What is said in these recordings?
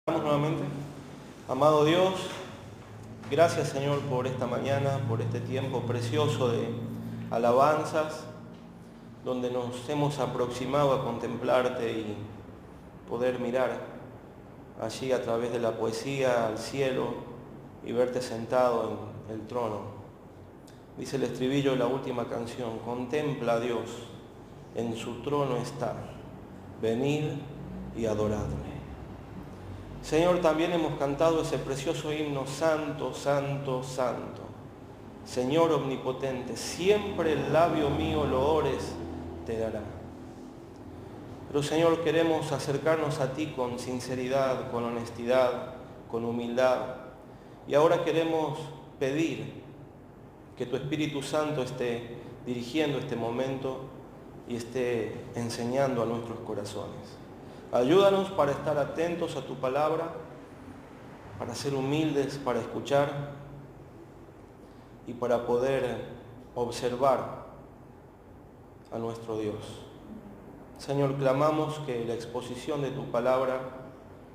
Nuevamente. Amado Dios, gracias Señor por esta mañana, por este tiempo precioso de alabanzas, donde nos hemos aproximado a contemplarte y poder mirar allí a través de la poesía al cielo y verte sentado en el trono. Dice el estribillo de la última canción: contempla a Dios, en su trono está, venid y adoradme. Señor, también hemos cantado ese precioso himno: Santo, Santo, Santo. Señor omnipotente, siempre el labio mío loores te dará. Pero Señor, queremos acercarnos a ti con sinceridad, con honestidad, con humildad. Y ahora queremos pedir que tu Espíritu Santo esté dirigiendo este momento y esté enseñando a nuestros corazones. Ayúdanos para estar atentos a tu palabra, para ser humildes, para escuchar y para poder observar a nuestro Dios. Señor, clamamos que la exposición de tu palabra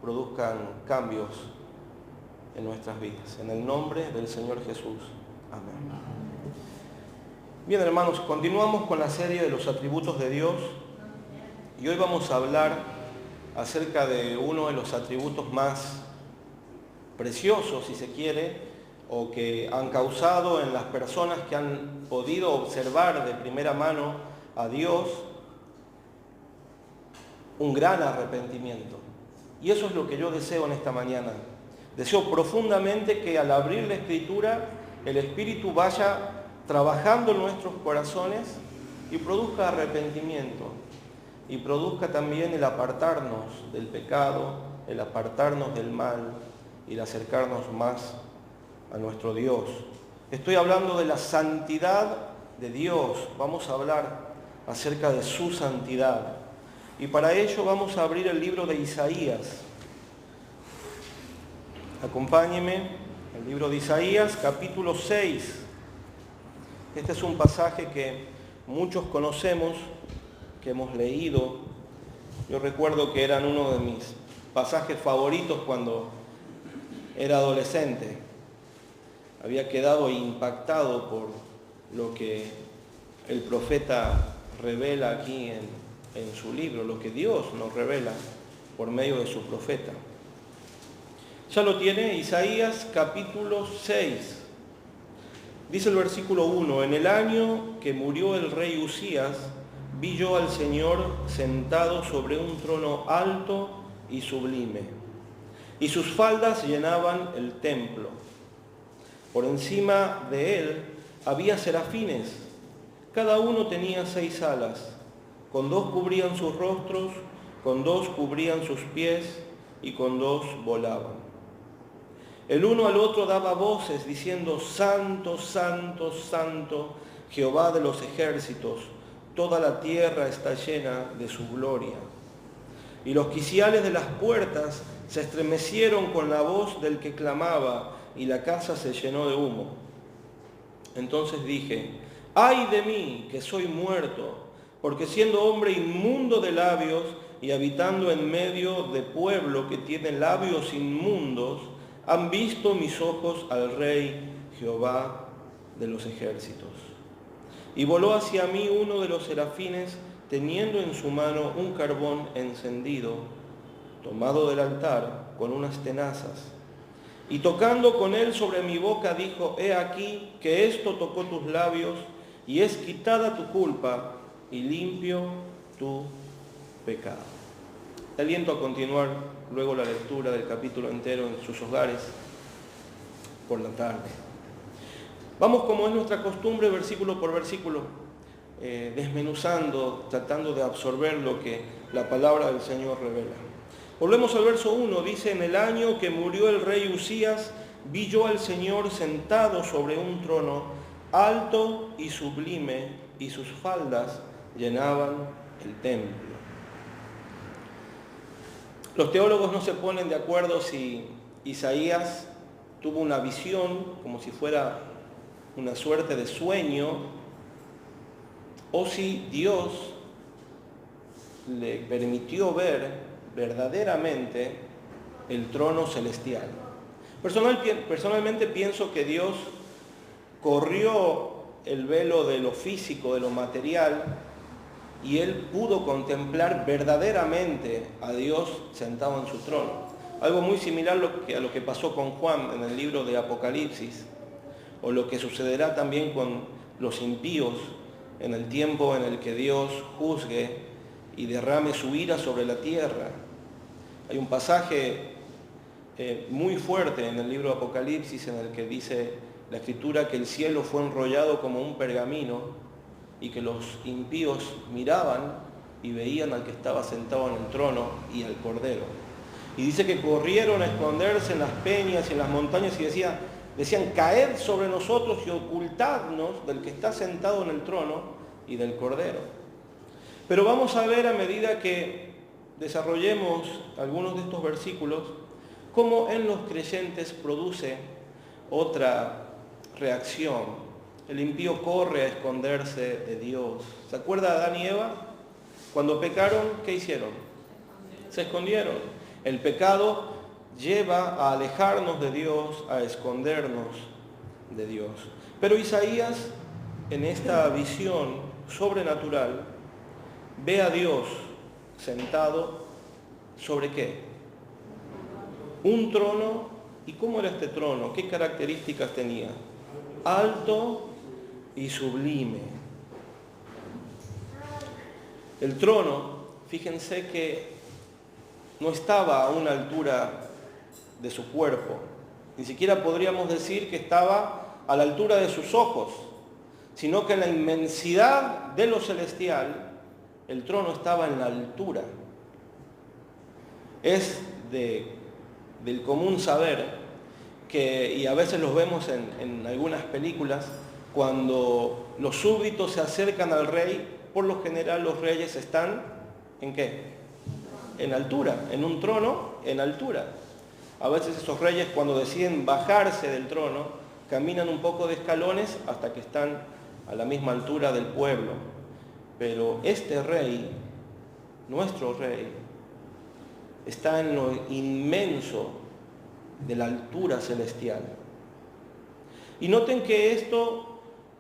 produzcan cambios en nuestras vidas. En el nombre del Señor Jesús. Amén. Bien, hermanos, continuamos con la serie de los atributos de Dios y hoy vamos a hablar acerca de uno de los atributos más preciosos, si se quiere, o que han causado en las personas que han podido observar de primera mano a Dios un gran arrepentimiento. Y eso es lo que yo deseo en esta mañana. Deseo profundamente que al abrir la Escritura el Espíritu vaya trabajando en nuestros corazones y produzca arrepentimiento. Y produzca también el apartarnos del pecado, el apartarnos del mal y el acercarnos más a nuestro Dios. Estoy hablando de la santidad de Dios. Vamos a hablar acerca de su santidad. Y para ello vamos a abrir el libro de Isaías. Acompáñeme, el libro de Isaías, capítulo 6. Este es un pasaje que muchos conocemos, que hemos leído. Yo recuerdo que eran uno de mis pasajes favoritos cuando era adolescente. Había quedado impactado por lo que el profeta revela aquí en su libro, lo que Dios nos revela por medio de su profeta. Ya lo tiene, Isaías capítulo 6. Dice el versículo 1: en el año que murió el rey Usías, vi yo al Señor sentado sobre un trono alto y sublime, y sus faldas llenaban el templo. Por encima de él había serafines, cada uno tenía 6 alas, con 2 cubrían sus rostros, con 2 cubrían sus pies, y con 2 volaban. El uno al otro daba voces diciendo: Santo, Santo, Santo, Jehová de los ejércitos, toda la tierra está llena de su gloria. Y los quiciales de las puertas se estremecieron con la voz del que clamaba, y la casa se llenó de humo. Entonces dije: ¡ay de mí, que soy muerto! Porque siendo hombre inmundo de labios y habitando en medio de pueblo que tiene labios inmundos, han visto mis ojos al Rey Jehová de los ejércitos. Y voló hacia mí uno de los serafines, teniendo en su mano un carbón encendido, tomado del altar con unas tenazas. Y tocando con él sobre mi boca, dijo: he aquí que esto tocó tus labios, y es quitada tu culpa, y limpio tu pecado. Te aliento a continuar luego la lectura del capítulo entero en sus hogares por la tarde. Vamos, como es nuestra costumbre, versículo por versículo, desmenuzando, tratando de absorber lo que la palabra del Señor revela. Volvemos al verso 1, dice: en el año que murió el rey Usías, vi yo al Señor sentado sobre un trono alto y sublime, y sus faldas llenaban el templo. Los teólogos no se ponen de acuerdo si Isaías tuvo una visión, como si fuera una suerte de sueño, o si Dios le permitió ver verdaderamente el trono celestial. Personalmente pienso que Dios corrió el velo de lo físico, de lo material, y él pudo contemplar verdaderamente a Dios sentado en su trono. Algo muy similar a lo que pasó con Juan en el libro de Apocalipsis, o lo que sucederá también con los impíos en el tiempo en el que Dios juzgue y derrame su ira sobre la tierra. Hay un pasaje muy fuerte en el libro de Apocalipsis en el que dice la Escritura que el cielo fue enrollado como un pergamino y que los impíos miraban y veían al que estaba sentado en el trono y al Cordero. Y dice que corrieron a esconderse en las peñas y en las montañas y decían, caed sobre nosotros y ocultadnos del que está sentado en el trono y del Cordero. Pero vamos a ver a medida que desarrollemos algunos de estos versículos, cómo en los creyentes produce otra reacción. El impío corre a esconderse de Dios. ¿Se acuerda de Adán y Eva? Cuando pecaron, ¿qué hicieron? Se escondieron. El pecado lleva a alejarnos de Dios, a escondernos de Dios. Pero Isaías, en esta visión sobrenatural, ve a Dios sentado ¿sobre qué? Un trono. ¿Y cómo era este trono? ¿Qué características tenía? Alto y sublime. El trono, fíjense que no estaba a una altura de su cuerpo, ni siquiera podríamos decir que estaba a la altura de sus ojos, sino que en la inmensidad de lo celestial, el trono estaba en la altura. Es del común saber que, y a veces los vemos en algunas películas, cuando los súbditos se acercan al rey, por lo general los reyes están, ¿en qué? En altura, en un trono en altura. A veces esos reyes cuando deciden bajarse del trono, caminan un poco de escalones hasta que están a la misma altura del pueblo. Pero este rey, nuestro rey, está en lo inmenso de la altura celestial. Y noten que esto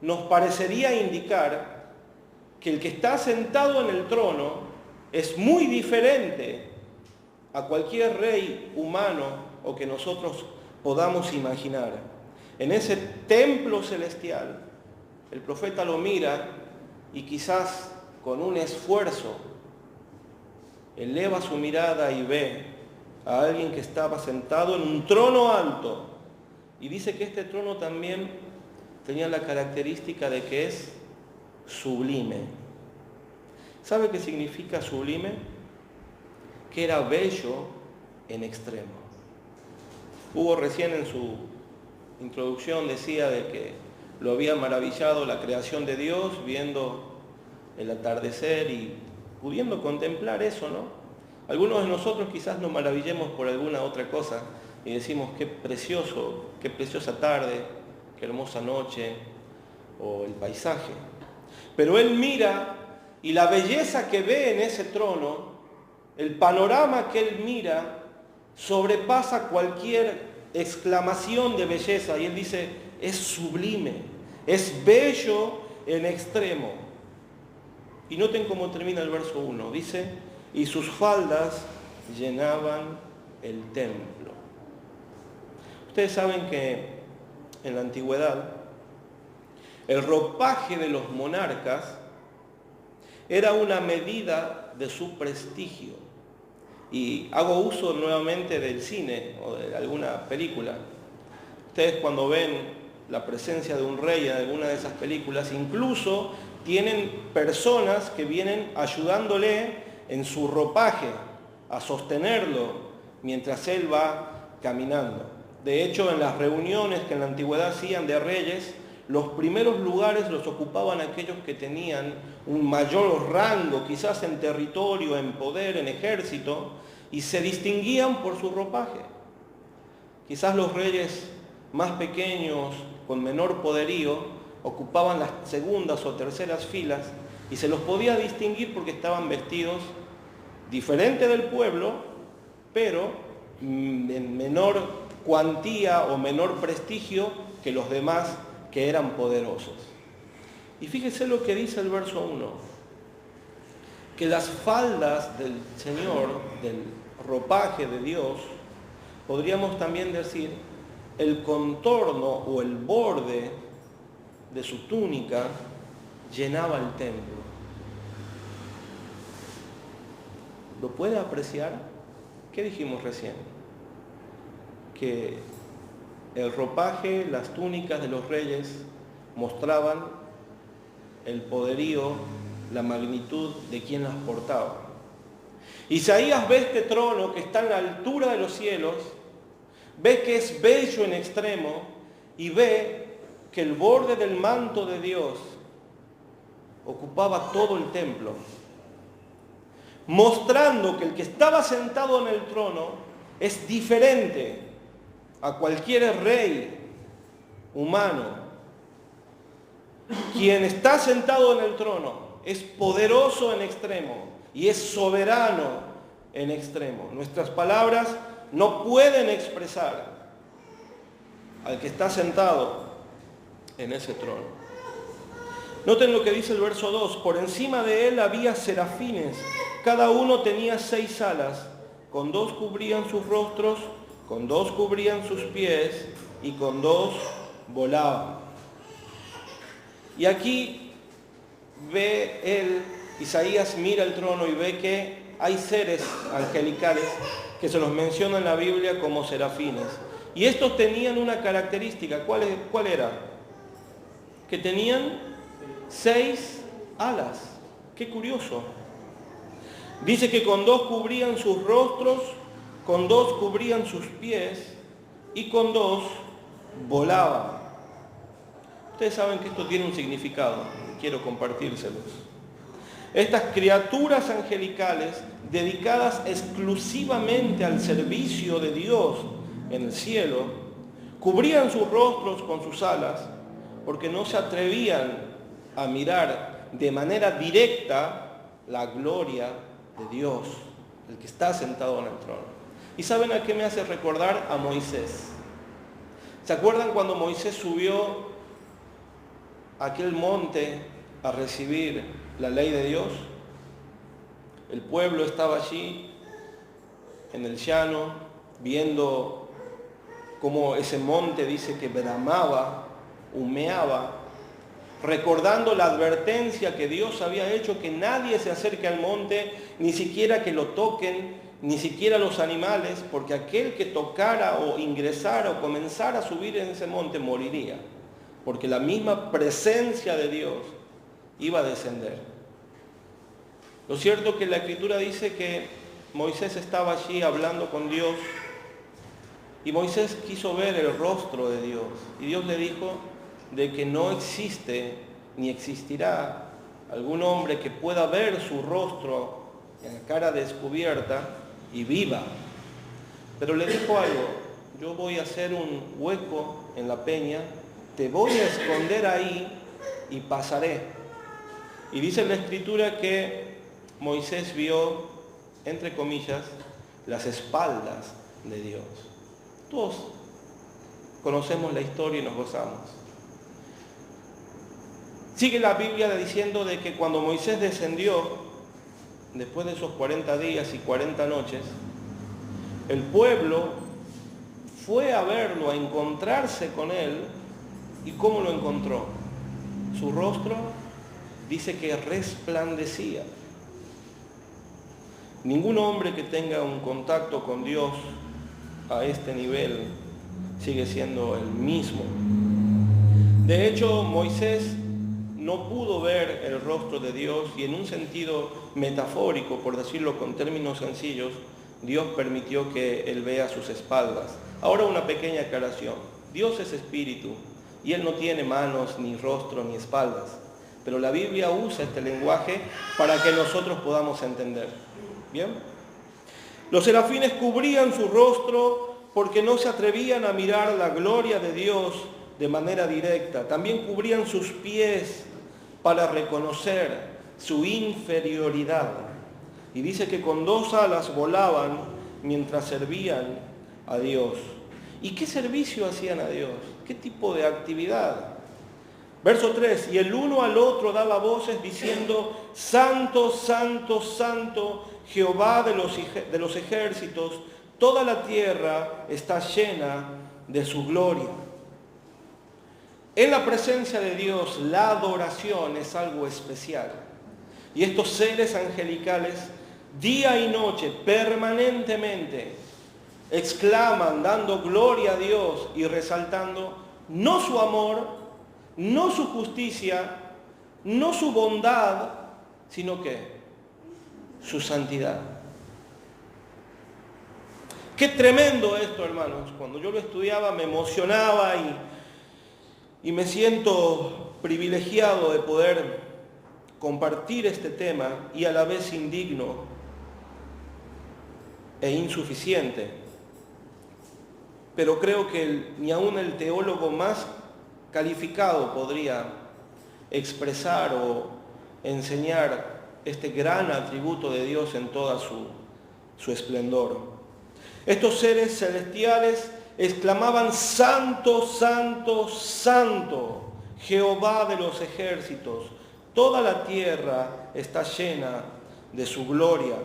nos parecería indicar que el que está sentado en el trono es muy diferente a cualquier rey humano o que nosotros podamos imaginar. En ese templo celestial, el profeta lo mira y quizás con un esfuerzo eleva su mirada y ve a alguien que estaba sentado en un trono alto. Y dice que este trono también tenía la característica de que es sublime. ¿Sabe qué significa sublime? Que era bello en extremo. Hugo recién en su introducción decía de que lo había maravillado la creación de Dios, viendo el atardecer y pudiendo contemplar eso, ¿no? Algunos de nosotros quizás nos maravillemos por alguna otra cosa y decimos qué precioso, qué preciosa tarde, qué hermosa noche o el paisaje. Pero él mira y la belleza que ve en ese trono, el panorama que él mira, sobrepasa cualquier exclamación de belleza. Y él dice, es sublime, es bello en extremo. Y noten cómo termina el verso 1. Dice, y sus faldas llenaban el templo. Ustedes saben que en la antigüedad el ropaje de los monarcas era una medida de su prestigio. Y hago uso nuevamente del cine o de alguna película. Ustedes cuando ven la presencia de un rey en alguna de esas películas, incluso tienen personas que vienen ayudándole en su ropaje a sostenerlo mientras él va caminando. De hecho, en las reuniones que en la antigüedad hacían de reyes, los primeros lugares los ocupaban aquellos que tenían un mayor rango, quizás en territorio, en poder, en ejército, y se distinguían por su ropaje. Quizás los reyes más pequeños, con menor poderío, ocupaban las segundas o terceras filas y se los podía distinguir porque estaban vestidos diferente del pueblo, pero en menor cuantía o menor prestigio que los demás que eran poderosos. Y fíjese lo que dice el verso 1, que las faldas del Señor, del ropaje de Dios, podríamos también decir, el contorno o el borde de su túnica llenaba el templo. ¿Lo puede apreciar? ¿Qué dijimos recién? Que el ropaje, las túnicas de los reyes mostraban el poderío, la magnitud de quien las portaba. Isaías ve este trono que está en la altura de los cielos, ve que es bello en extremo y ve que el borde del manto de Dios ocupaba todo el templo, mostrando que el que estaba sentado en el trono es diferente a cualquier rey humano. Quien está sentado en el trono es poderoso en extremo y es soberano en extremo. Nuestras palabras no pueden expresar al que está sentado en ese trono. Noten lo que dice el verso 2. Por encima de él había serafines. Cada uno tenía 6 alas. Con 2 cubrían sus rostros, con 2 cubrían sus pies y con 2 volaban. Y aquí ve él, Isaías mira el trono y ve que hay seres angelicales que se los menciona en la Biblia como serafines. Y estos tenían una característica. ¿Cuál era? Que tenían 6 alas. Qué curioso. Dice que con 2 cubrían sus rostros, con 2 cubrían sus pies y con 2 volaban. Ustedes saben que esto tiene un significado. Quiero compartírselos. Estas criaturas angelicales dedicadas exclusivamente al servicio de Dios en el cielo, cubrían sus rostros con sus alas porque no se atrevían a mirar de manera directa la gloria de Dios, el que está sentado en el trono. ¿Y saben a qué me hace recordar? A Moisés. ¿Se acuerdan cuando Moisés subió a aquel monte a recibir la ley de Dios? El pueblo estaba allí en el llano viendo cómo ese monte dice que bramaba, humeaba, recordando la advertencia que Dios había hecho que nadie se acerque al monte, ni siquiera que lo toquen, ni siquiera los animales, porque aquel que tocara o ingresara o comenzara a subir en ese monte moriría, porque la misma presencia de Dios iba a descender. Lo cierto es que la Escritura dice que Moisés estaba allí hablando con Dios y Moisés quiso ver el rostro de Dios y Dios le dijo de que no existe ni existirá algún hombre que pueda ver su rostro en la cara descubierta y viva. Pero le dijo algo: yo voy a hacer un hueco en la peña, te voy a esconder ahí y pasaré. Y dice la Escritura que Moisés vio, entre comillas, las espaldas de Dios. Todos conocemos la historia y nos gozamos. Sigue la Biblia diciendo de que cuando Moisés descendió, después de esos 40 días y 40 noches, el pueblo fue a verlo, a encontrarse con él. ¿Y cómo lo encontró? Su rostro dice que resplandecía. Ningún hombre que tenga un contacto con Dios a este nivel sigue siendo el mismo. De hecho, Moisés no pudo ver el rostro de Dios y en un sentido metafórico, por decirlo con términos sencillos, Dios permitió que él vea sus espaldas. Ahora una pequeña aclaración. Dios es espíritu y Él no tiene manos, ni rostro, ni espaldas. Pero la Biblia usa este lenguaje para que nosotros podamos entender. ¿Bien? Los serafines cubrían su rostro porque no se atrevían a mirar la gloria de Dios de manera directa. También cubrían sus pies para reconocer su inferioridad. Y dice que con 2 alas volaban mientras servían a Dios. ¿Y qué servicio hacían a Dios? ¿Qué tipo de actividad? Verso 3, y el uno al otro daba voces diciendo, Santo, Santo, Santo, Jehová de los ejércitos, toda la tierra está llena de su gloria. En la presencia de Dios, la adoración es algo especial. Y estos seres angelicales, día y noche, permanentemente, exclaman dando gloria a Dios y resaltando no su amor, no su justicia, no su bondad, sino que su santidad. Qué tremendo esto, hermanos. Cuando yo lo estudiaba me emocionaba y me siento privilegiado de poder compartir este tema y a la vez indigno e insuficiente. Pero creo que ni aún el teólogo más calificado podría expresar o enseñar este gran atributo de Dios en toda su esplendor. Estos seres celestiales exclamaban, Santo, Santo, Santo, Jehová de los ejércitos. Toda la tierra está llena de su gloria.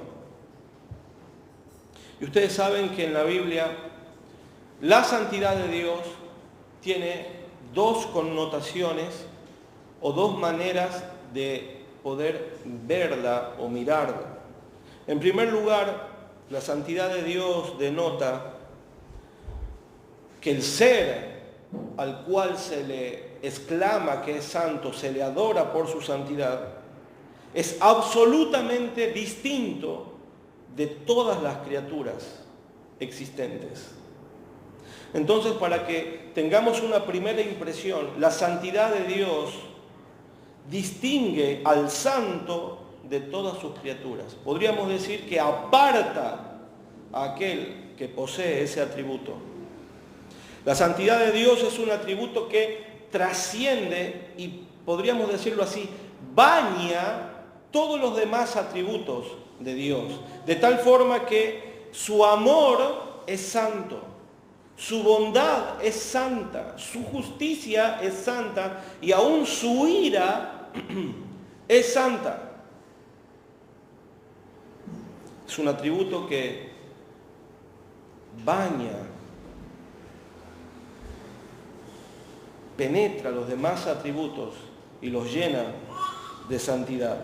Y ustedes saben que en la Biblia la santidad de Dios tiene dos connotaciones o dos maneras de poder verla o mirarla. En primer lugar, la santidad de Dios denota que el ser al cual se le exclama que es santo, se le adora por su santidad, es absolutamente distinto de todas las criaturas existentes. Entonces, para que tengamos una primera impresión, la santidad de Dios distingue al santo de todas sus criaturas. Podríamos decir que aparta a aquel que posee ese atributo. La santidad de Dios es un atributo que trasciende y podríamos decirlo así, baña todos los demás atributos de Dios, de tal forma que su amor es santo, su bondad es santa, su justicia es santa y aún su ira es santa. Es un atributo que baña, penetra los demás atributos y los llena de santidad.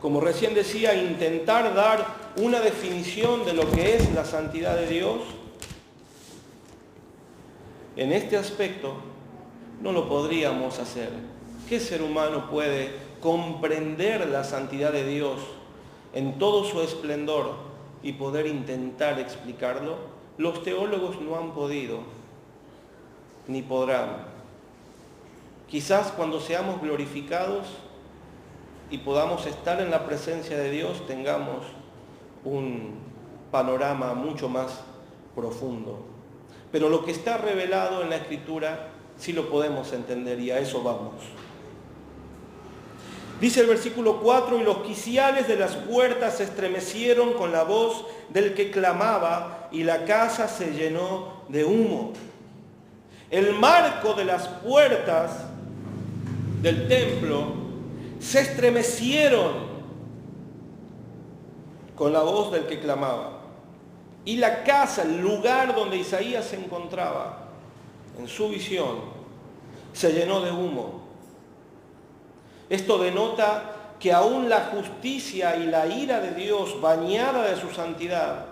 Como recién decía, intentar dar una definición de lo que es la santidad de Dios, en este aspecto no lo podríamos hacer. ¿Qué ser humano puede comprender la santidad de Dios en todo su esplendor y poder intentar explicarlo? Los teólogos no han podido, ni podrán. Quizás cuando seamos glorificados y podamos estar en la presencia de Dios, tengamos un panorama mucho más profundo. Pero lo que está revelado en la Escritura sí lo podemos entender y a eso vamos. Dice el versículo 4, y los quiciales de las puertas se estremecieron con la voz del que clamaba y la casa se llenó de humo. El marco de las puertas del templo se estremecieron con la voz del que clamaba. Y la casa, el lugar donde Isaías se encontraba, en su visión, se llenó de humo. Esto denota que aún la justicia y la ira de Dios, bañada de su santidad,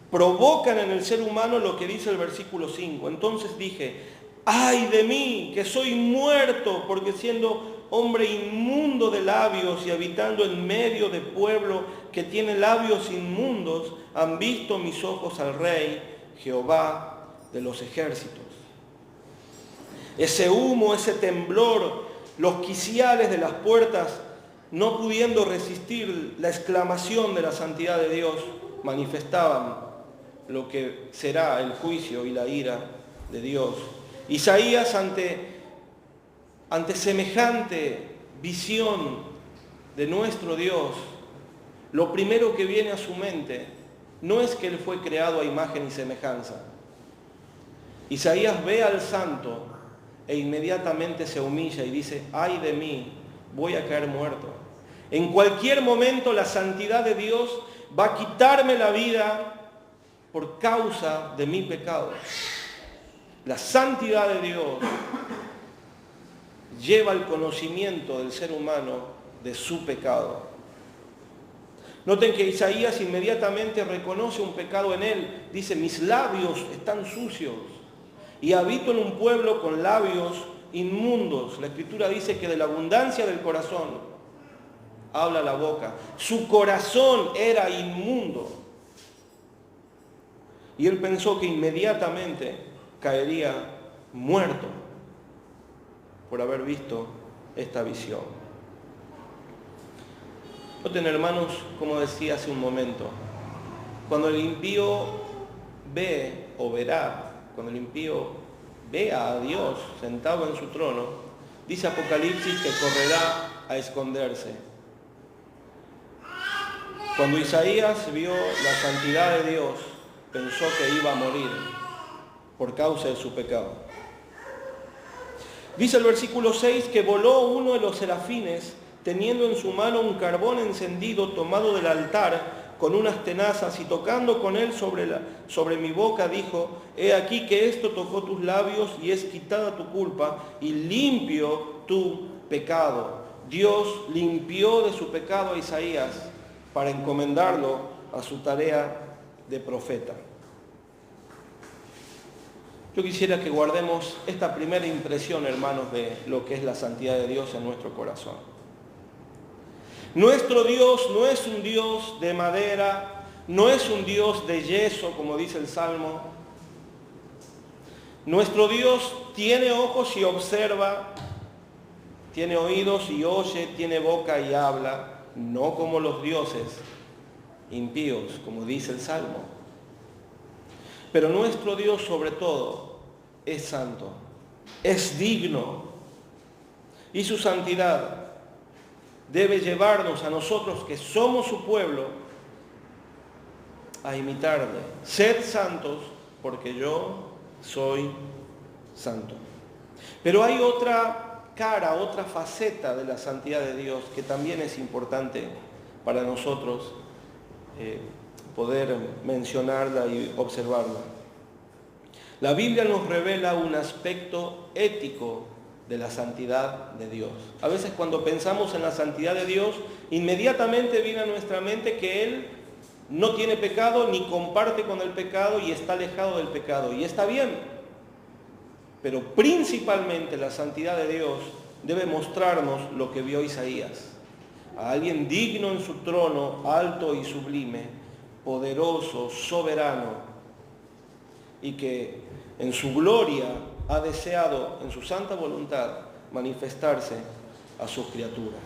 provocan en el ser humano lo que dice el versículo 5. Entonces dije, ¡ay de mí, que soy muerto, porque siendo hombre inmundo de labios y habitando en medio de pueblo que tiene labios inmundos, han visto mis ojos al Rey, Jehová de los ejércitos. Ese humo, ese temblor, los quiciales de las puertas, no pudiendo resistir la exclamación de la santidad de Dios, manifestaban lo que será el juicio y la ira de Dios. Isaías, ante semejante visión de nuestro Dios, lo primero que viene a su mente no es que Él fue creado a imagen y semejanza. Isaías ve al santo e inmediatamente se humilla y dice, ay de mí, voy a caer muerto. En cualquier momento la santidad de Dios va a quitarme la vida por causa de mi pecado. La santidad de Dios lleva el conocimiento del ser humano de su pecado. Noten que Isaías inmediatamente reconoce un pecado en él. Dice, mis labios están sucios y habito en un pueblo con labios inmundos. La Escritura dice que de la abundancia del corazón habla la boca. Su corazón era inmundo. Y él pensó que inmediatamente caería muerto por haber visto esta visión. Noten, hermanos, como decía hace un momento, cuando el impío ve o verá, cuando el impío vea a Dios sentado en su trono, dice Apocalipsis que correrá a esconderse. Cuando Isaías vio la santidad de Dios, pensó que iba a morir por causa de su pecado. Dice el versículo 6 que voló uno de los serafines teniendo en su mano un carbón encendido tomado del altar con unas tenazas y tocando con él sobre mi boca dijo, he aquí que esto tocó tus labios y es quitada tu culpa y limpio tu pecado. Dios limpió de su pecado a Isaías para encomendarlo a su tarea de profeta. Yo quisiera que guardemos esta primera impresión, hermanos, de lo que es la santidad de Dios en nuestro corazón. Nuestro Dios no es un Dios de madera, no es un Dios de yeso, como dice el Salmo. Nuestro Dios tiene ojos y observa, tiene oídos y oye, tiene boca y habla, no como los dioses impíos, como dice el Salmo. Pero nuestro Dios sobre todo es santo, es digno, y su santidad debe llevarnos a nosotros que somos su pueblo a imitarle. Sed santos porque yo soy santo. Pero hay otra cara, otra faceta de la santidad de Dios que también es importante para nosotros poder mencionarla y observarla. La Biblia nos revela un aspecto ético de la santidad de Dios. A veces cuando pensamos en la santidad de Dios, inmediatamente viene a nuestra mente que Él no tiene pecado ni comparte con el pecado y está alejado del pecado. Y está bien, pero principalmente la santidad de Dios debe mostrarnos lo que vio Isaías. A alguien digno en su trono, alto y sublime, poderoso, soberano, y que en su gloria ha deseado, en su santa voluntad, manifestarse a sus criaturas.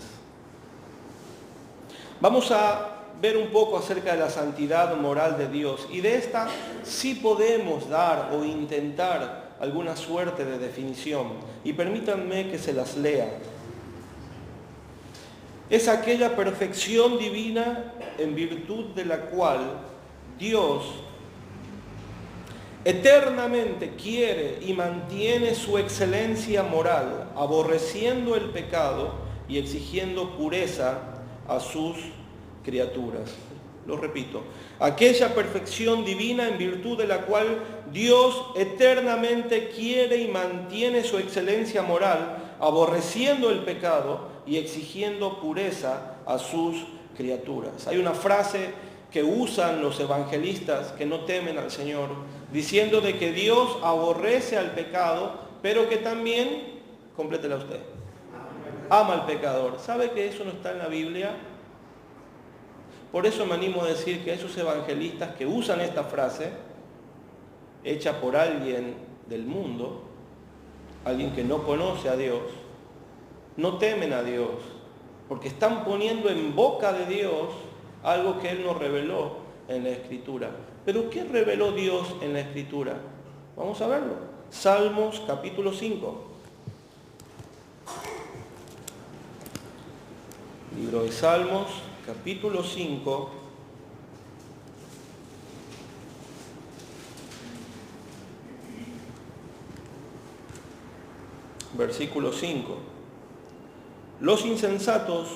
Vamos a ver un poco acerca de la santidad moral de Dios, y de esta sí podemos dar o intentar alguna suerte de definición, y permítanme que se las lea. Es aquella perfección divina en virtud de la cual Dios eternamente quiere y mantiene su excelencia moral, aborreciendo el pecado y exigiendo pureza a sus criaturas. Lo repito, aquella perfección divina en virtud de la cual Dios eternamente quiere y mantiene su excelencia moral, aborreciendo el pecado y exigiendo pureza a sus criaturas. Hay una frase que usan los evangelistas que no temen al Señor, diciendo de que Dios aborrece al pecado, pero que también, complétela usted, ama al pecador. ¿Sabe que eso no está en la Biblia? Por eso me animo a decir que esos evangelistas que usan esta frase, hecha por alguien del mundo, alguien que no conoce a Dios, no temen a Dios, porque están poniendo en boca de Dios algo que Él nos reveló en la Escritura. ¿Pero qué reveló Dios en la Escritura? Vamos a verlo. Salmos capítulo 5. Libro de Salmos, capítulo 5. versículo 5. Los insensatos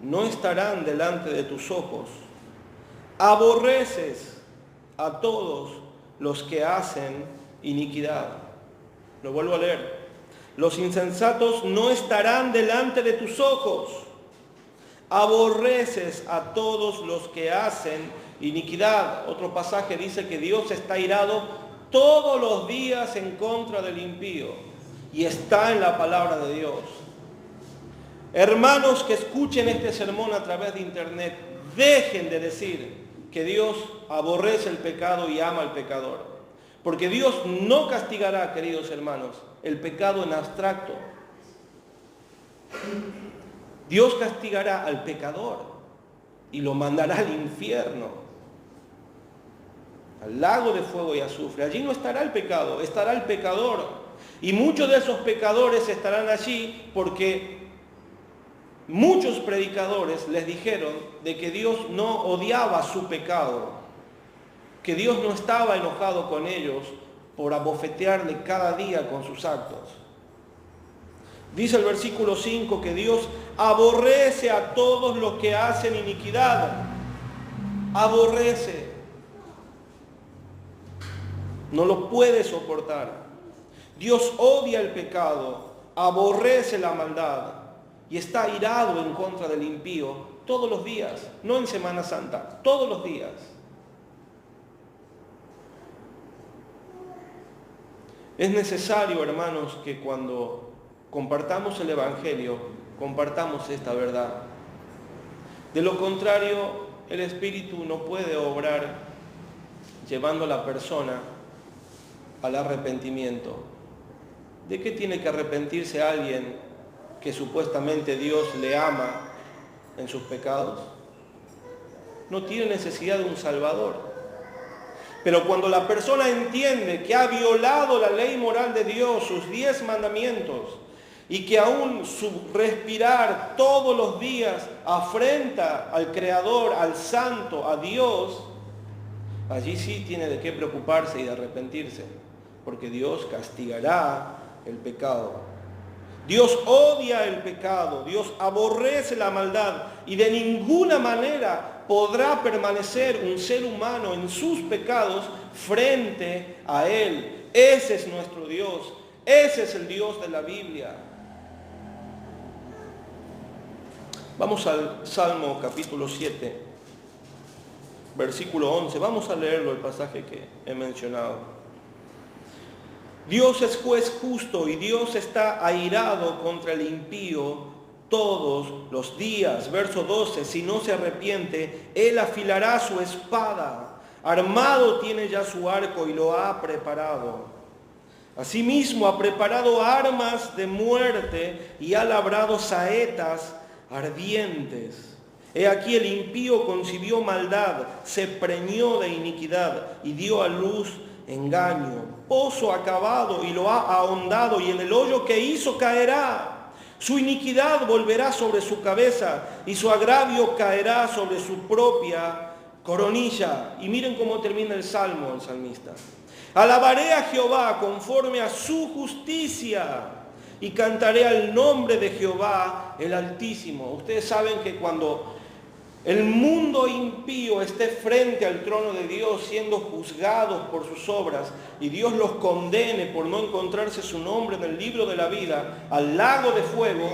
no estarán delante de tus ojos. Aborreces a todos los que hacen iniquidad. Lo vuelvo a leer. Los insensatos no estarán delante de tus ojos. Aborreces a todos los que hacen iniquidad. Otro pasaje dice que Dios está irado todos los días en contra del impío. Y está en la palabra de Dios. Hermanos que escuchen este sermón a través de internet, dejen de decir que Dios aborrece el pecado y ama al pecador. Porque Dios no castigará, queridos hermanos, el pecado en abstracto. Dios castigará al pecador y lo mandará al infierno, al lago de fuego y azufre. Allí no estará el pecado, estará el pecador. Y muchos de esos pecadores estarán allí porque muchos predicadores les dijeron de que Dios no odiaba su pecado, que Dios no estaba enojado con ellos por abofetearle cada día con sus actos. Dice el versículo 5 que Dios aborrece a todos los que hacen iniquidad. Aborrece. No lo puede soportar. Dios odia el pecado, aborrece la maldad y está irado en contra del impío todos los días, no en Semana Santa, todos los días. Es necesario, hermanos, que cuando compartamos el Evangelio, compartamos esta verdad. De lo contrario, el Espíritu no puede obrar llevando a la persona al arrepentimiento. ¿De qué tiene que arrepentirse alguien que supuestamente Dios le ama en sus pecados? No tiene necesidad de un Salvador. Pero cuando la persona entiende que ha violado la ley moral de Dios, sus 10 mandamientos, y que aún su respirar todos los días afrenta al Creador, al Santo, a Dios, allí sí tiene de qué preocuparse y de arrepentirse, porque Dios castigará el pecado. Dios odia el pecado, Dios aborrece la maldad y de ninguna manera podrá permanecer un ser humano en sus pecados frente a Él. Ese es nuestro Dios, ese es el Dios de la Biblia. Vamos al Salmo capítulo 7, versículo 11. Vamos a leerlo, el pasaje que he mencionado. Dios es juez justo y Dios está airado contra el impío todos los días. Verso 12, si no se arrepiente, Él afilará su espada. Armado tiene ya su arco y lo ha preparado. Asimismo ha preparado armas de muerte y ha labrado saetas ardientes. He aquí el impío concibió maldad, se preñó de iniquidad y dio a luz engaño. Pozo acabado y lo ha ahondado y en el hoyo que hizo caerá. Su iniquidad volverá sobre su cabeza y su agravio caerá sobre su propia coronilla. Y miren cómo termina el salmo, el salmista. Alabaré a Jehová conforme a su justicia y cantaré al nombre de Jehová el Altísimo. Ustedes saben que cuando el mundo impío esté frente al trono de Dios siendo juzgados por sus obras y Dios los condene por no encontrarse su nombre en el libro de la vida al lago de fuego,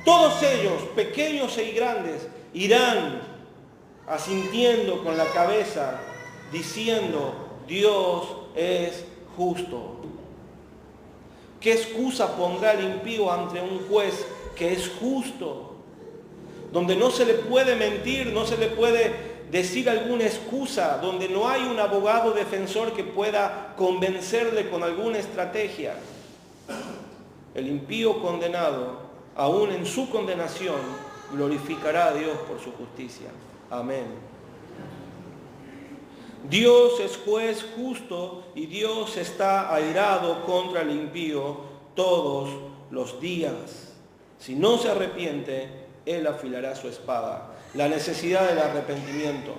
todos ellos, pequeños y grandes, irán asintiendo con la cabeza diciendo: Dios es justo. ¿Qué excusa pondrá el impío ante un juez que es justo? Donde no se le puede mentir, no se le puede decir alguna excusa, donde no hay un abogado defensor que pueda convencerle con alguna estrategia. El impío condenado, aún en su condenación, glorificará a Dios por su justicia. Amén. Dios es juez justo y Dios está airado contra el impío todos los días. Si no se arrepiente, Él afilará su espada. La necesidad del arrepentimiento.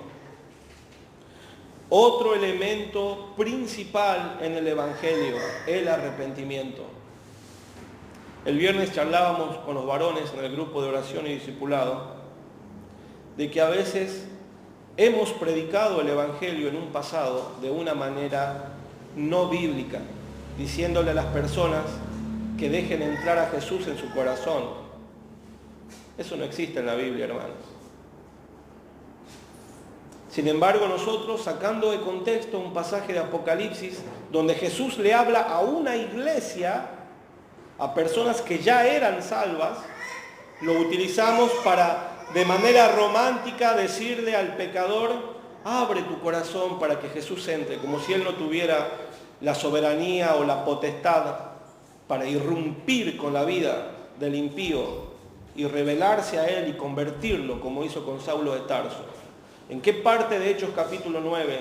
Otro elemento principal en el Evangelio, el arrepentimiento. El viernes charlábamos con los varones en el grupo de oración y discipulado de que a veces hemos predicado el Evangelio en un pasado de una manera no bíblica, diciéndole a las personas que dejen entrar a Jesús en su corazón. Eso no existe en la Biblia, hermanos. Sin embargo, nosotros, sacando de contexto un pasaje de Apocalipsis, donde Jesús le habla a una iglesia, a personas que ya eran salvas, lo utilizamos para, de manera romántica, decirle al pecador, abre tu corazón para que Jesús entre, como si Él no tuviera la soberanía o la potestad para irrumpir con la vida del impío y revelarse a Él y convertirlo, como hizo con Saulo de Tarso. ¿En qué parte de Hechos capítulo 9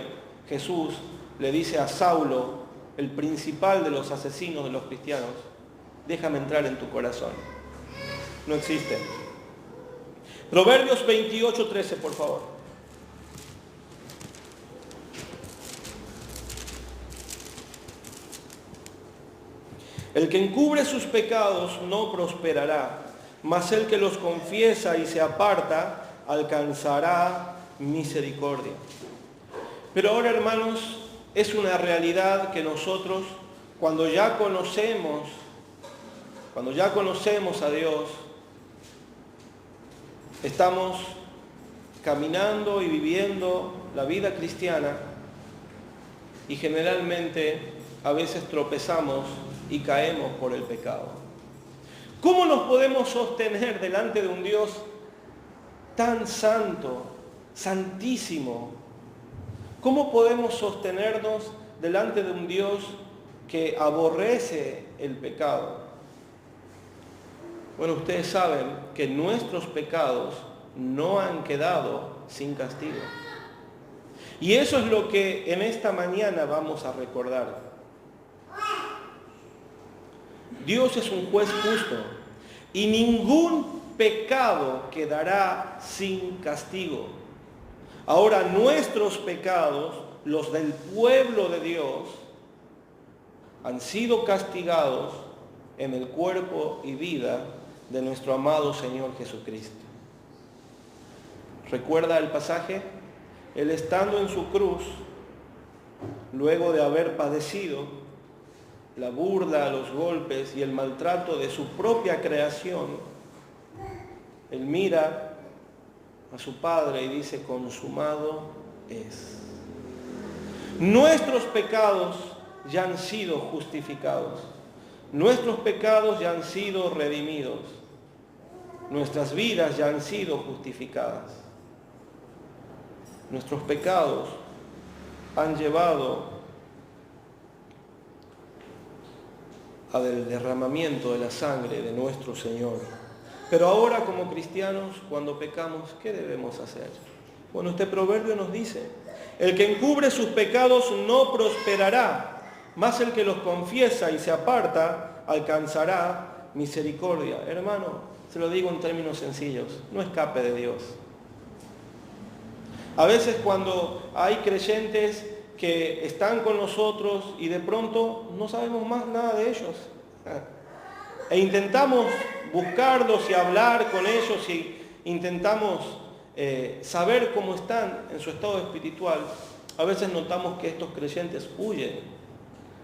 Jesús le dice a Saulo, el principal de los asesinos de los cristianos, déjame entrar en tu corazón? No existe. Proverbios 28:13, por favor. El que encubre sus pecados no prosperará, mas el que los confiesa y se aparta alcanzará misericordia. Pero ahora, hermanos, es una realidad que nosotros, cuando ya conocemos a Dios, estamos caminando y viviendo la vida cristiana y generalmente a veces tropezamos y caemos por el pecado. ¿Cómo nos podemos sostener delante de un Dios tan santo, santísimo? ¿Cómo podemos sostenernos delante de un Dios que aborrece el pecado? Bueno, ustedes saben que nuestros pecados no han quedado sin castigo. Y eso es lo que en esta mañana vamos a recordar. Dios es un juez justo y ningún pecado quedará sin castigo. Ahora, nuestros pecados, los del pueblo de Dios, han sido castigados en el cuerpo y vida de nuestro amado Señor Jesucristo. ¿Recuerda el pasaje? Él, estando en su cruz, luego de haber padecido la burla, los golpes y el maltrato de su propia creación, Él mira a su Padre y dice, consumado es. Nuestros pecados ya han sido justificados. Nuestros pecados ya han sido redimidos. Nuestras vidas ya han sido justificadas. Nuestros pecados han llevado al derramamiento de la sangre de nuestro Señor. Pero ahora, como cristianos, cuando pecamos, ¿qué debemos hacer? Bueno, este proverbio nos dice, el que encubre sus pecados no prosperará, mas el que los confiesa y se aparta alcanzará misericordia. Hermano, se lo digo en términos sencillos, no escape de Dios. A veces cuando hay creyentes que están con nosotros y de pronto no sabemos más nada de ellos, e intentamos buscarlos y hablar con ellos y intentamos saber cómo están en su estado espiritual, a veces notamos que estos creyentes huyen.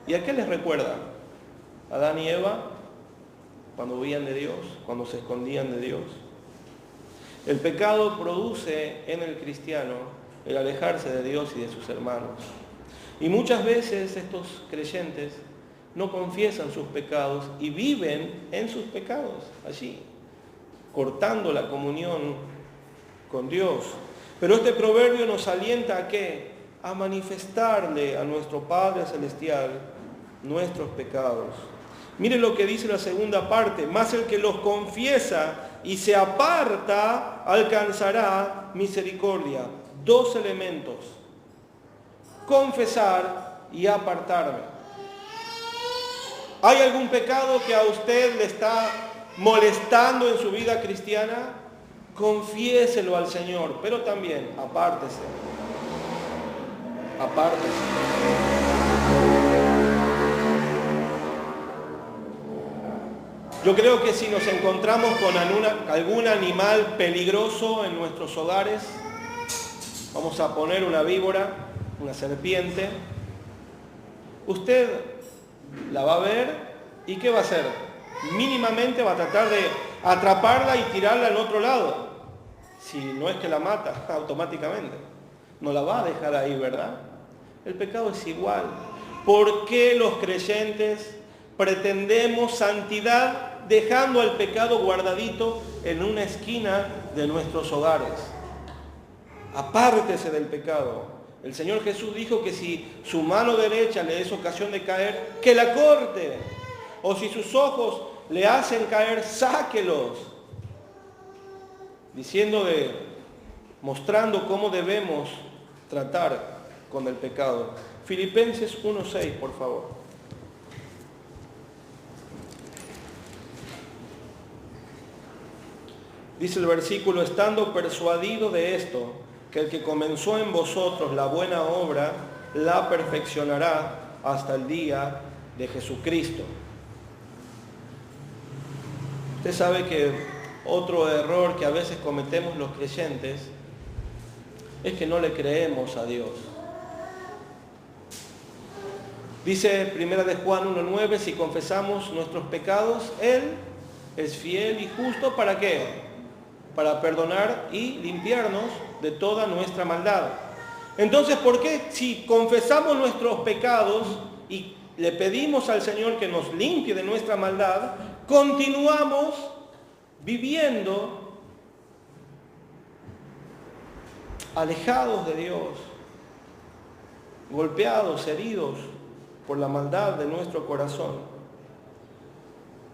¿Y a qué les recuerda? ¿A Adán y Eva cuando huían de Dios, cuando se escondían de Dios? El pecado produce en el cristiano el alejarse de Dios y de sus hermanos. Y muchas veces estos creyentes no confiesan sus pecados y viven en sus pecados allí, cortando la comunión con Dios. Pero este proverbio nos alienta ¿a qué? A manifestarle a nuestro Padre Celestial nuestros pecados. Mire lo que dice la segunda parte, mas el que los confiesa y se aparta alcanzará misericordia. Dos elementos, confesar y apartarme. ¿Hay algún pecado que a usted le está molestando en su vida cristiana? Confiéselo al Señor, pero también apártese. Apártese. Yo creo que si nos encontramos con algún animal peligroso en nuestros hogares, vamos a poner una víbora, una serpiente, usted la va a ver y ¿qué va a hacer? Mínimamente va a tratar de atraparla y tirarla al otro lado. Si no es que la mata automáticamente. No la va a dejar ahí, ¿verdad? El pecado es igual. ¿Por qué los creyentes pretendemos santidad dejando al pecado guardadito en una esquina de nuestros hogares? Apártese del pecado. El Señor Jesús dijo que si su mano derecha le es ocasión de caer, que la corte. O si sus ojos le hacen caer, sáquelos. Mostrando cómo debemos tratar con el pecado. Filipenses 1:6, por favor. Dice el versículo: estando persuadido de esto, que el que comenzó en vosotros la buena obra, la perfeccionará hasta el día de Jesucristo. Usted sabe que otro error que a veces cometemos los creyentes es que no le creemos a Dios. Dice 1 de Juan 1:9, si confesamos nuestros pecados, Él es fiel y justo, ¿para qué? Para perdonar y limpiarnos de toda nuestra maldad. Entonces, ¿por qué si confesamos nuestros pecados y le pedimos al Señor que nos limpie de nuestra maldad, continuamos viviendo alejados de Dios, golpeados, heridos por la maldad de nuestro corazón?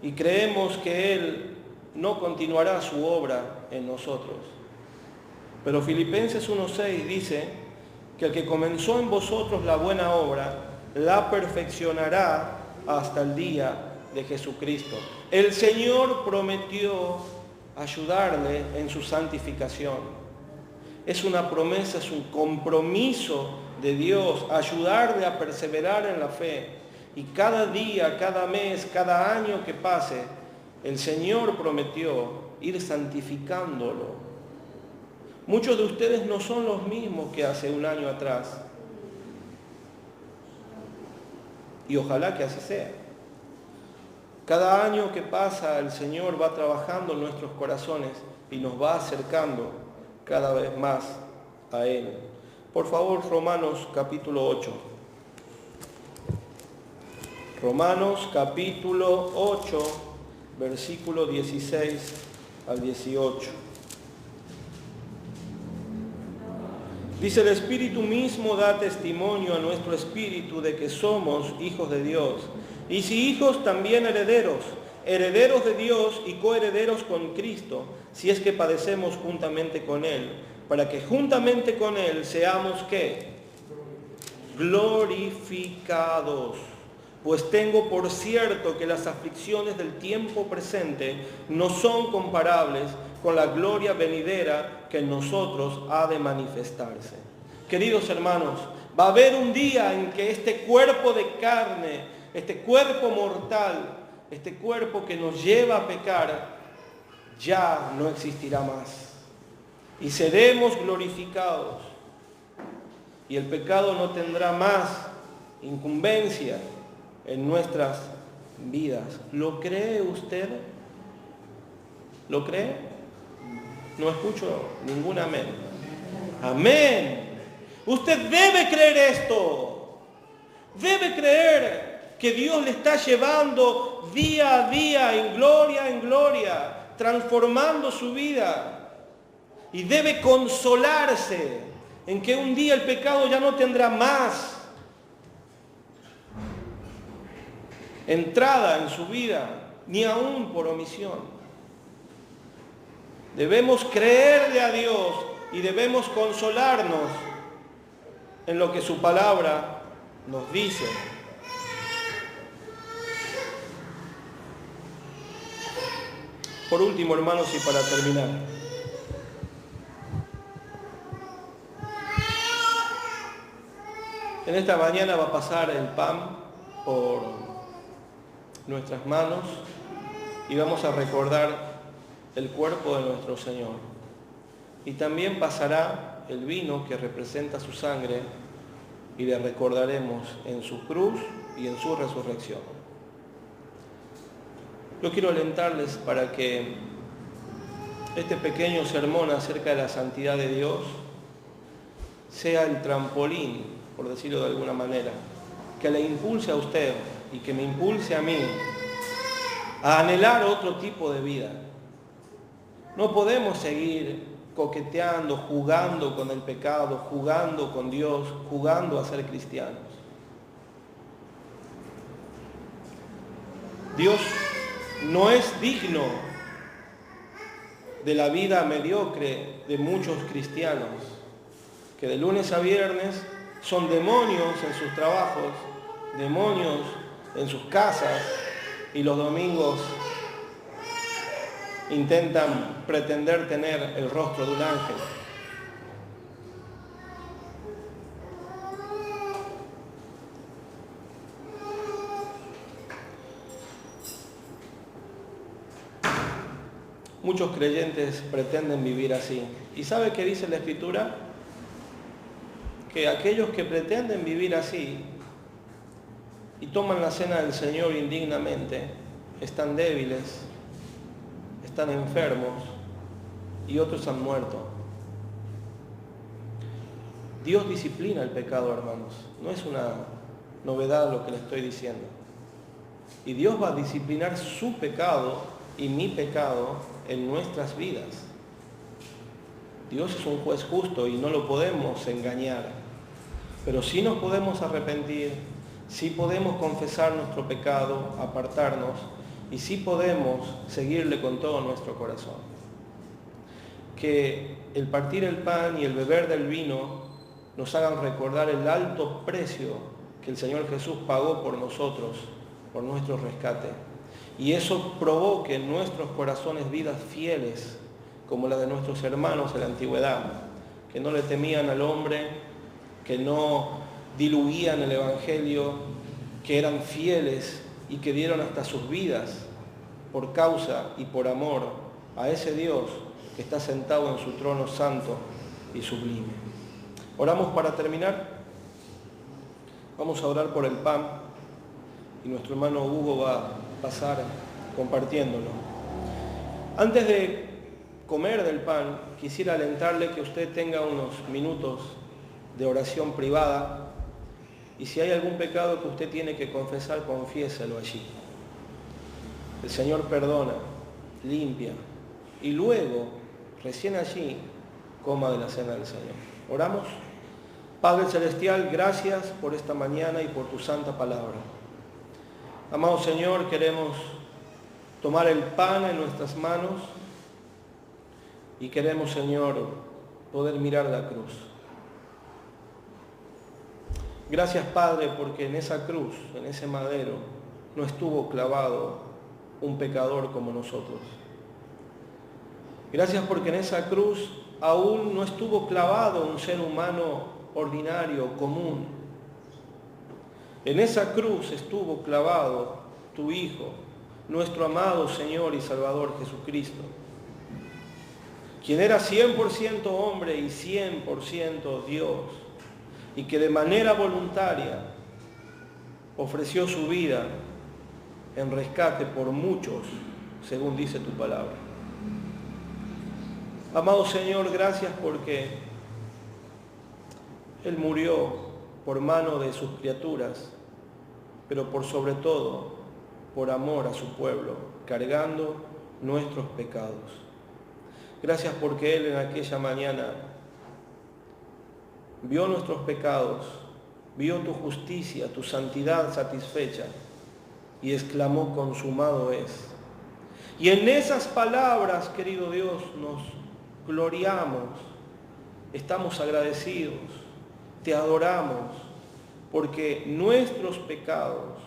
Y creemos que Él no continuará su obra en nosotros. Pero Filipenses 1:6 dice que el que comenzó en vosotros la buena obra, la perfeccionará hasta el día de Jesucristo. El Señor prometió ayudarle en su santificación. Es una promesa, es un compromiso de Dios, ayudarle a perseverar en la fe. Y cada día, cada mes, cada año que pase, el Señor prometió ir santificándolo. Muchos de ustedes no son los mismos que hace un año atrás. Y ojalá que así sea. Cada año que pasa, el Señor va trabajando en nuestros corazones y nos va acercando cada vez más a Él. Por favor, Romanos capítulo 8. Romanos capítulo 8, versículo 16 al 18. Dice: el Espíritu mismo da testimonio a nuestro espíritu de que somos hijos de Dios. Y si hijos, también herederos, herederos de Dios y coherederos con Cristo, si es que padecemos juntamente con Él, para que juntamente con Él seamos, ¿qué? Glorificados. Pues tengo por cierto que las aflicciones del tiempo presente no son comparables con la gloria venidera que en nosotros ha de manifestarse. Queridos hermanos, va a haber un día en que este cuerpo de carne, este cuerpo mortal, este cuerpo que nos lleva a pecar, ya no existirá más. Y seremos glorificados. Y el pecado no tendrá más incumbencia en nuestras vidas. ¿Lo cree usted? ¿Lo cree? No escucho ningún amén. Amén. Usted debe creer esto. Debe creer que Dios le está llevando día a día, en gloria, transformando su vida. Y debe consolarse en que un día el pecado ya no tendrá más entrada en su vida, ni aún por omisión. Debemos creerle a Dios y debemos consolarnos en lo que su palabra nos dice. Por último, hermanos, y para terminar, en esta mañana va a pasar el pan por nuestras manos y vamos a recordar el cuerpo de nuestro Señor. Y también pasará el vino que representa su sangre y le recordaremos en su cruz y en su resurrección. Yo quiero alentarles para que este pequeño sermón acerca de la santidad de Dios sea el trampolín, por decirlo de alguna manera, que le impulse a usted y que me impulse a mí a anhelar otro tipo de vida. No podemos seguir coqueteando, jugando con el pecado, jugando con Dios, jugando a ser cristianos. Dios no es digno de la vida mediocre de muchos cristianos, que de lunes a viernes son demonios en sus trabajos, demonios en sus casas, y los domingos intentan pretender tener el rostro de un ángel. Muchos creyentes pretenden vivir así. ¿Y sabe qué dice la Escritura? Que aquellos que pretenden vivir así y toman la cena del Señor indignamente, están débiles, están enfermos y otros han muerto. Dios disciplina el pecado, hermanos. No es una novedad lo que le estoy diciendo. Y Dios va a disciplinar su pecado y mi pecado en nuestras vidas. Dios es un juez justo y no lo podemos engañar. Pero sí nos podemos arrepentir, sí podemos confesar nuestro pecado, apartarnos, y sí podemos seguirle con todo nuestro corazón. Que el partir el pan y el beber del vino nos hagan recordar el alto precio que el Señor Jesús pagó por nosotros, por nuestro rescate. Y eso provoque en nuestros corazones vidas fieles, como la de nuestros hermanos en la antigüedad, que no le temían al hombre, que no diluían el Evangelio, que eran fieles y que dieron hasta sus vidas por causa y por amor a ese Dios que está sentado en su trono santo y sublime. Oramos para terminar. Vamos a orar por el pan y nuestro hermano Hugo va a pasar compartiéndolo. Antes de comer del pan, quisiera alentarle que usted tenga unos minutos de oración privada, y si hay algún pecado que usted tiene que confesar, confiéselo allí. El Señor perdona, limpia, y luego, recién allí, coma de la cena del Señor. ¿Oramos? Padre Celestial, gracias por esta mañana y por tu santa palabra. Amado Señor, queremos tomar el pan en nuestras manos y queremos, Señor, poder mirar la cruz. Gracias, Padre, porque en esa cruz, en ese madero, no estuvo clavado un pecador como nosotros. Gracias porque en esa cruz aún no estuvo clavado un ser humano ordinario, común. En esa cruz estuvo clavado tu Hijo, nuestro amado Señor y Salvador Jesucristo, quien era 100% hombre y 100% Dios, y que de manera voluntaria ofreció su vida en rescate por muchos, según dice tu palabra. Amado Señor, gracias porque Él murió por mano de sus criaturas, pero por sobre todo por amor a su pueblo, cargando nuestros pecados. Gracias porque Él en aquella mañana vio nuestros pecados, vio tu justicia, tu santidad satisfecha y exclamó: consumado es. Y en esas palabras, querido Dios, nos gloriamos, estamos agradecidos, te adoramos, porque nuestros pecados,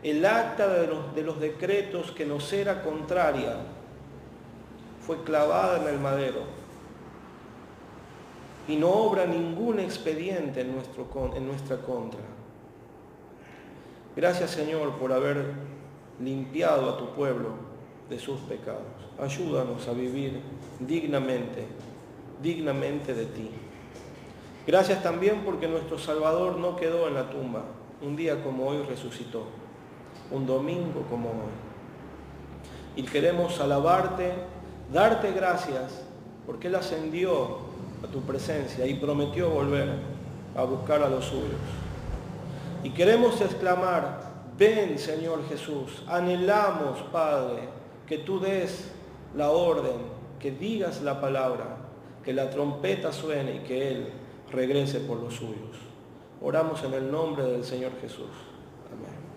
el acta de los decretos que nos era contraria, fue clavada en el madero y no obra ningún expediente en nuestra contra. Gracias, Señor, por haber limpiado a tu pueblo de sus pecados. Ayúdanos a vivir dignamente de ti. Gracias también porque nuestro Salvador no quedó en la tumba. Un día como hoy resucitó. Un domingo como hoy. Y queremos alabarte, darte gracias, porque Él ascendió a tu presencia y prometió volver a buscar a los suyos. Y queremos exclamar: ven, Señor Jesús. Anhelamos, Padre, que tú des la orden, que digas la palabra, que la trompeta suene y que Él regrese por los suyos. Oramos en el nombre del Señor Jesús. Amén.